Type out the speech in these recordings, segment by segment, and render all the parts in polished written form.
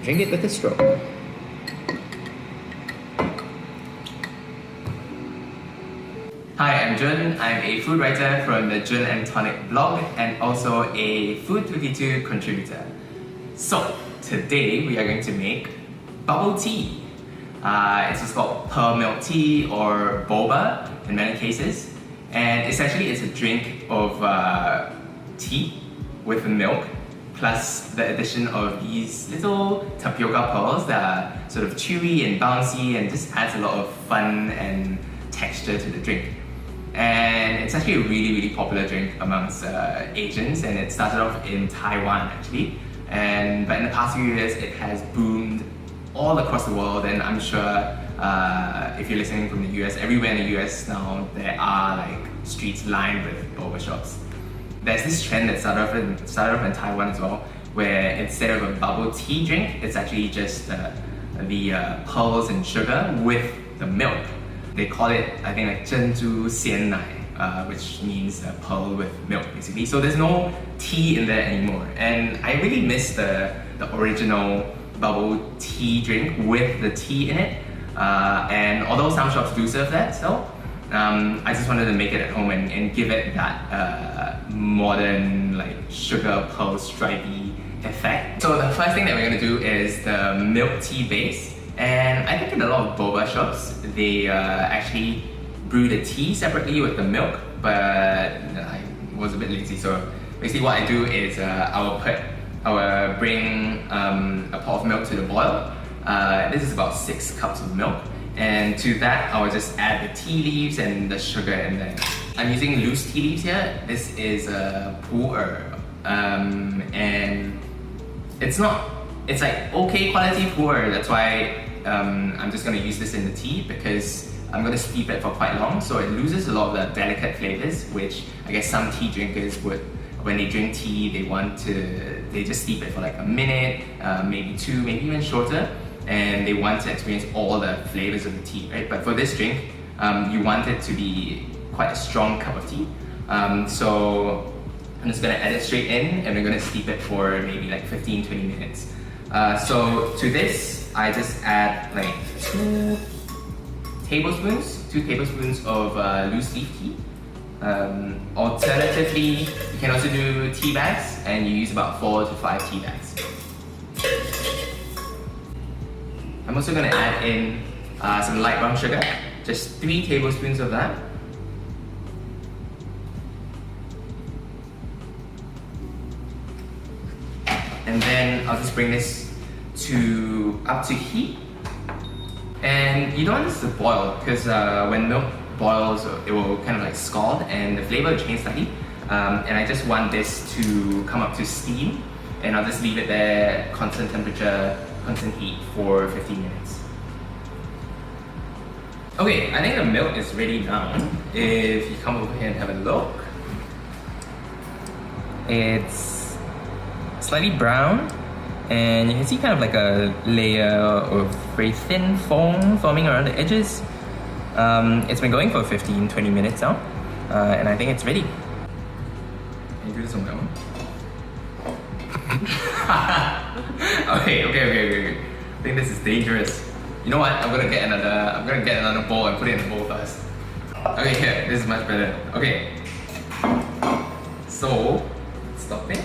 Drink it with a straw. Hi, I'm Jun. I'm a food writer from the Jun and Tonic blog and also a Food 52 contributor. So, today we are going to make bubble tea. It's just called pearl milk tea or boba in many cases. And essentially it's a drink of tea with milk plus the addition of these little tapioca pearls that are sort of chewy and bouncy and just adds a lot of fun and texture to the drink. And it's actually a really popular drink amongst Asians, and it started off in Taiwan actually. But in the past few years it has boomed all across the world, and I'm sure if you're listening from the US, everywhere in the US now there are like streets lined with boba shops. There's this trend that started off in Taiwan as well, where instead of a bubble tea drink, it's actually just the pearls and sugar with the milk. They call it, I think, like 珍珠鲜奶, which means pearl with milk basically. So there's no tea in there anymore. And I really miss the original bubble tea drink with the tea in it. And although some shops do serve that still, I just wanted to make it at home and give it that modern like sugar pearl stripey effect. So the first thing that we're going to do is the milk tea base. And I think in a lot of boba shops, they actually brew the tea separately with the milk, but I was a bit lazy. So basically what I do is I will bring a pot of milk to the boil. This is about 6 cups of milk. And to that, I will just add the tea leaves and the sugar in there. I'm using loose tea leaves here. This is pu'er. And it's like okay quality pu'er. That's why I'm just going to use this in the tea because I'm going to steep it for quite long, so it loses a lot of the delicate flavors, which I guess some tea drinkers would, when they drink tea, they just steep it for like a minute, maybe 2, maybe even shorter, and they want to experience all the flavors of the tea, right? But for this drink, you want it to be quite a strong cup of tea. So I'm just going to add it straight in, and we're going to steep it for maybe like 15-20 minutes. So to this, I just add like 2 tablespoons of loose leaf tea. Alternatively, you can also do tea bags, and you use about 4 to 5 tea bags. I'm also going to add in some light brown sugar, just 3 tablespoons of that. And then I'll just bring this up to heat. And you don't want this to boil because when milk boils, it will kind of like scald and the flavor will change slightly. And I just want this to come up to steam, and I'll just leave it there, constant temperature, constant heat for 15 minutes. Okay, I think the milk is ready now. If you come over here and have a look, it's slightly brown, and you can see kind of like a layer of very thin foam forming around the edges. It's been going for 15-20 minutes now, and I think it's ready. Can you do this on my own? Okay. I think this is dangerous. You know what? I'm gonna get another bowl and put it in the bowl first. Okay, here. This is much better. Okay. So, stop it.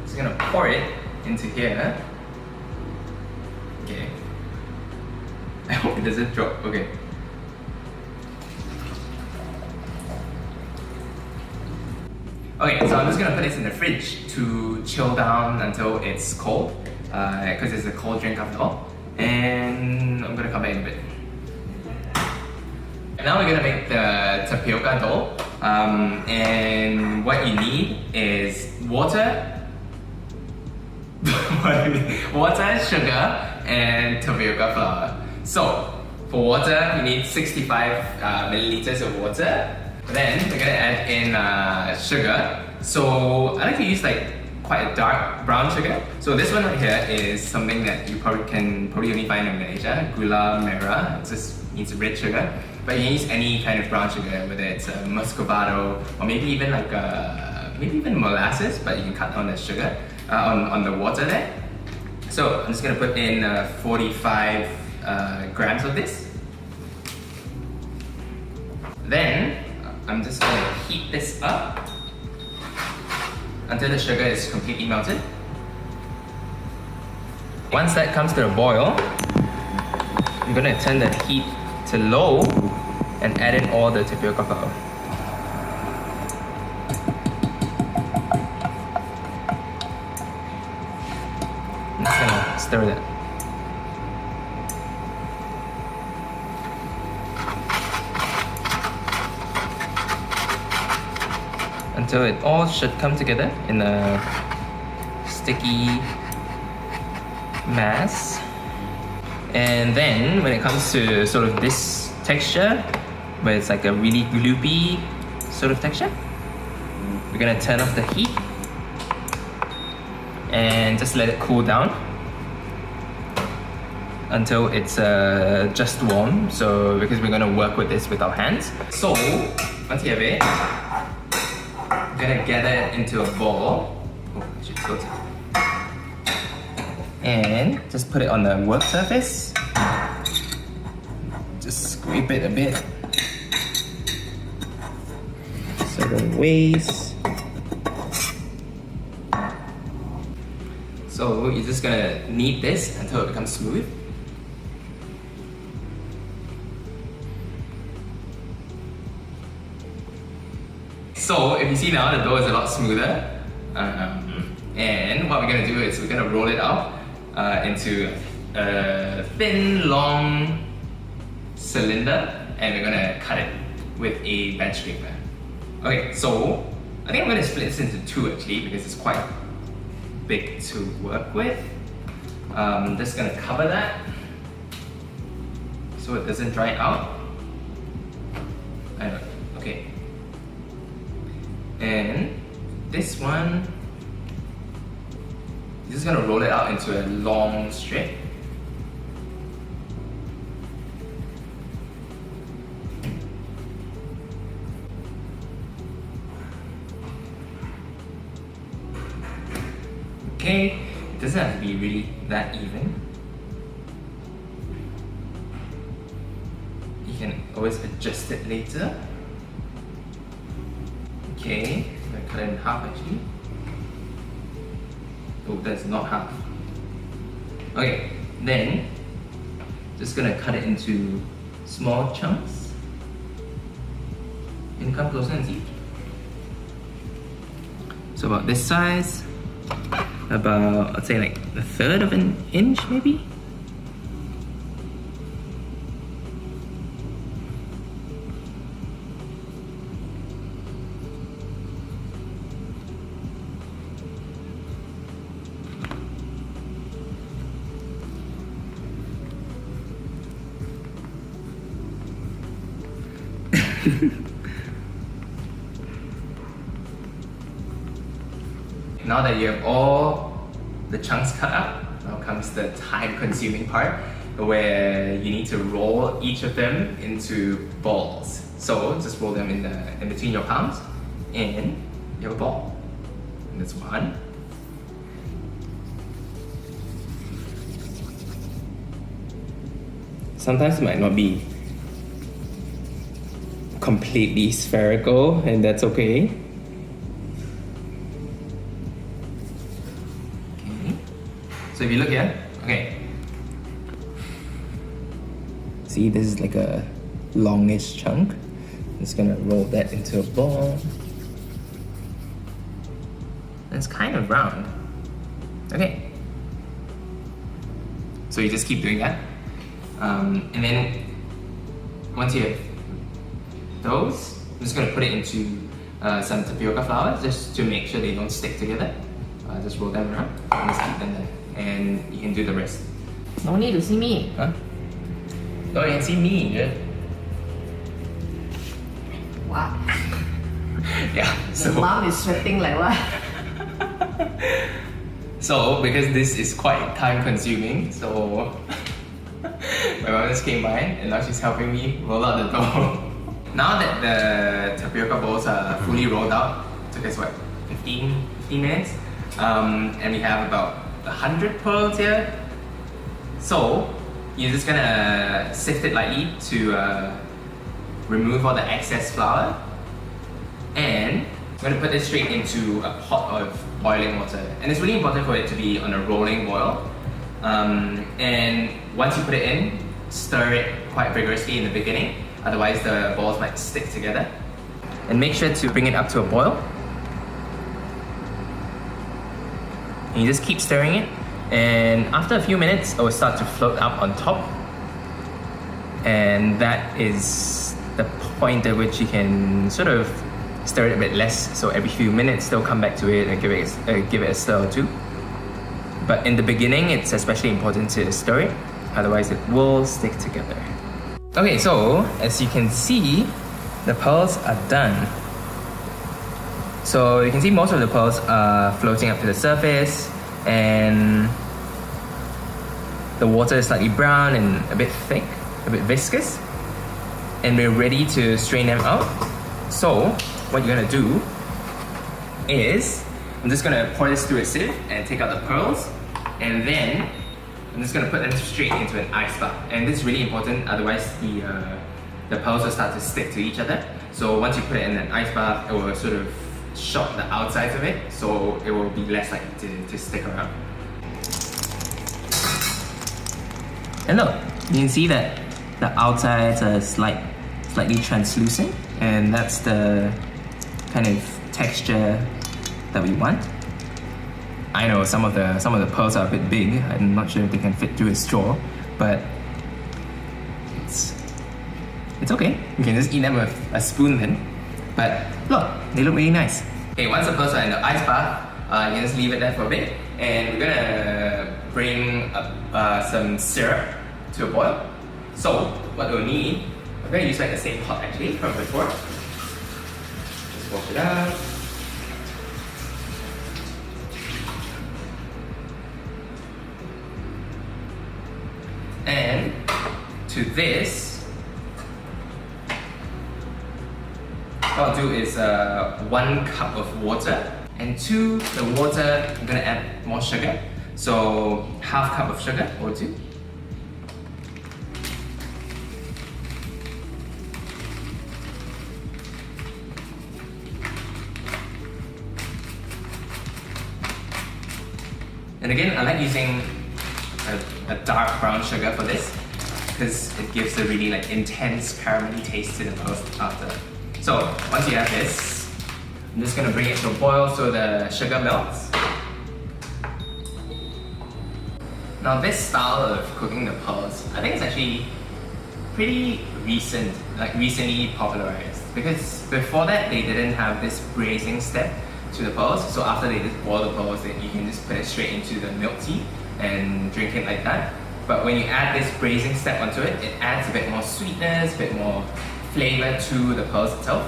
I'm gonna pour it into here. Okay. I hope it doesn't drop. Okay. Okay, so I'm just gonna put this in the fridge to chill down until it's cold, because it's a cold drink after all. And I'm gonna come back in a bit. Now we're gonna make the tapioca dough. And what you need is water. Water, sugar, and tapioca flour. So, for water, you need 65 milliliters of water. Then we're gonna add in sugar. So I like to use like quite a dark brown sugar. So this one right here is something that you probably only find in Malaysia, gula merah. It just needs red sugar. But you can use any kind of brown sugar, whether it's muscovado or maybe even like molasses. But you can cut down the sugar on the water there. So I'm just gonna put in 45 grams of this. Then I'm just gonna heat this up until the sugar is completely melted. Once that comes to a boil, I'm gonna turn the heat to low and add in all the tapioca flour. I'm just gonna stir that. Until it all should come together in a sticky mass. And then when it comes to sort of this texture, where it's like a really gloopy sort of texture, we're gonna turn off the heat and just let it cool down until it's just warm. So because we're gonna work with this with our hands. So once you have it, I'm gonna gather it into a ball. Oh, I should tilt it. And just put it on the work surface. Just scrape it a bit. Certain ways. So you're just gonna knead this until it becomes smooth. So if you see now, the dough is a lot smoother. And what we're gonna do is we're gonna roll it out into a thin, long cylinder, and we're gonna cut it with a bench scraper. Okay, so I think I'm gonna split this into two actually because it's quite big to work with. I'm just gonna cover that so it doesn't dry out. I know. Okay. And this one, you're just gonna roll it out into a long strip. Okay, it doesn't have to be really that even. You can always adjust it later. Okay, I'm gonna cut it in half actually. Oh, that's not half. Okay, then just gonna cut it into small chunks. And come closer and see. So about this size, about I'd say like a third of an inch maybe. Now that you have all the chunks cut up, now comes the time-consuming part where you need to roll each of them into balls. So just roll them in between your palms, and you have a ball. And that's one. Sometimes it might not be completely spherical, and that's okay. Okay. So if you look here, okay. See, this is like a longish chunk. I'm just gonna roll that into a ball. It's kind of round. Okay. So you just keep doing that. And then once you have those, I'm just going to put it into some tapioca flour just to make sure they don't stick together. Just roll them around and just keep them there. And you can do the rest. No need to see me. Huh? No, you can see me. Yeah. Wow. Yeah. The mom is sweating like what? So because this is quite time consuming, so my mom just came by and now she's helping me roll out the dough. Now that the tapioca balls are fully rolled out, it took us what, 15 minutes? And we have about 100 pearls here. So you're just gonna sift it lightly to remove all the excess flour. And I'm gonna put this straight into a pot of boiling water. And it's really important for it to be on a rolling boil. And once you put it in, stir it quite vigorously in the beginning, otherwise the balls might stick together. And make sure to bring it up to a boil. And you just keep stirring it, and after a few minutes it will start to float up on top. And that is the point at which you can sort of stir it a bit less, so every few minutes they'll come back to it and give it a stir or two. But in the beginning, it's especially important to stir it, otherwise it will stick together. Okay, so as you can see, the pearls are done. So you can see most of the pearls are floating up to the surface, and the water is slightly brown and a bit thick, a bit viscous. And we're ready to strain them out. So what you're gonna do is, I'm just gonna pour this through a sieve and take out the pearls, and then I'm just gonna put them straight into an ice bath. And this is really important, otherwise the pearls will start to stick to each other. So once you put it in an ice bath, it will sort of shock the outsides of it, so it will be less likely to stick around. And look, you can see that the outsides are slightly translucent, and that's the kind of texture that we want. I know some of the pearls are a bit big. I'm not sure if they can fit through a straw, but it's okay. You can just eat them with a spoon then. But look, they look really nice. Okay, once the pearls are in the ice bath, you can just leave it there for a bit, and we're gonna bring up some syrup to a boil. So what we'll need, I'm gonna use like the same pot actually from before. Just wash it out. And to this, what I'll do is 1 cup of water, and to the water I'm gonna add more sugar. So half cup of sugar or 2. And again, I like using a dark brown sugar for this, because it gives a really like intense caramelly taste to the pearls after. So once you have this, I'm just gonna bring it to a boil so the sugar melts. Now this style of cooking the pearls, I think it's actually pretty recent, like recently popularized, because before that they didn't have this braising step to the pearls. So after they just boil the pearls, then you can just put it straight into the milk tea and drink it like that. But when you add this braising step onto it, it adds a bit more sweetness, a bit more flavor to the pearls itself,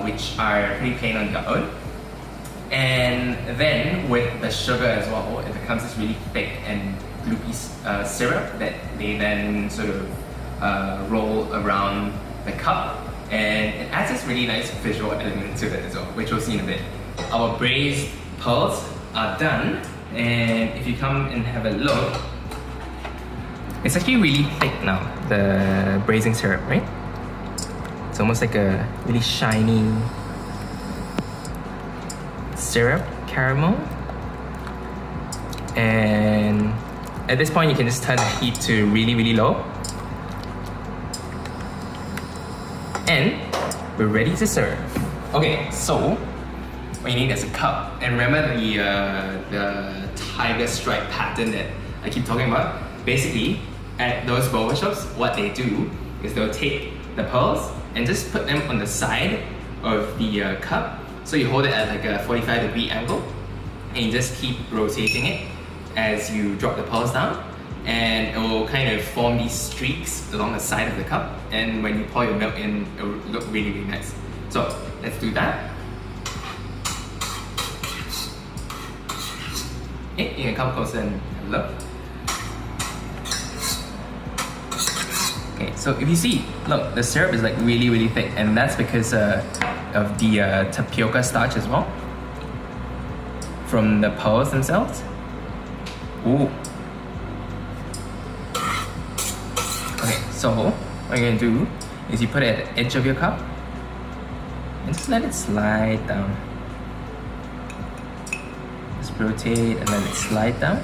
which are pretty plain on their own. And then with the sugar as well, it becomes this really thick and gloopy syrup that they then sort of roll around the cup, and it adds this really nice visual element to it as well, which we'll see in a bit. Our braised pearls are done, and if you come and have a look, it's actually really thick now, the braising syrup, right? It's almost like a really shiny syrup caramel. And at this point, you can just turn the heat to really, really low. And we're ready to serve. Okay, so what you need is a cup. And remember the tiger stripe pattern that I keep talking about? Basically, at those boba shops, what they do is they'll take the pearls and just put them on the side of the cup. So you hold it at like a 45-degree angle, and you just keep rotating it as you drop the pearls down, and it will kind of form these streaks along the side of the cup, and when you pour your milk in, it will look really, really nice. So let's do that. Okay, you can come closer and have a look. Okay, so if you see, look, the syrup is like really, really thick, and that's because of the tapioca starch as well from the pearls themselves. Ooh. Okay, so what you're gonna do is you put it at the edge of your cup and just let it slide down. Just rotate and let it slide down.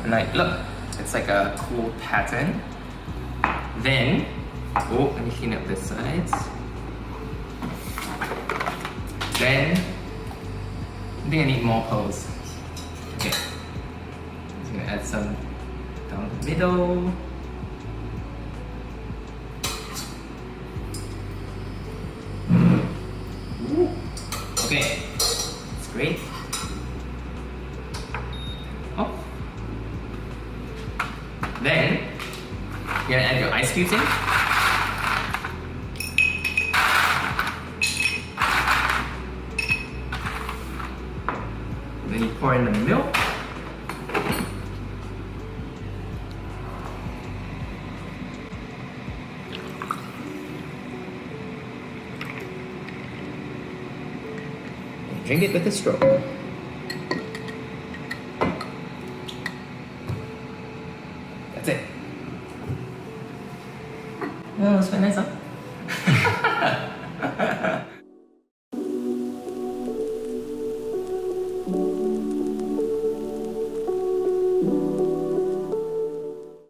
And like, look, it's like a cool pattern. Then, oh, let me clean up the sides. Then, I think I need more pearls. Okay, just gonna add some down the middle. Ooh. Okay, that's great. Oh. Then, you're gonna add your ice cubes in. Then you pour in the milk. And drink it with a straw. That's it. Oh, it's quite nice, huh?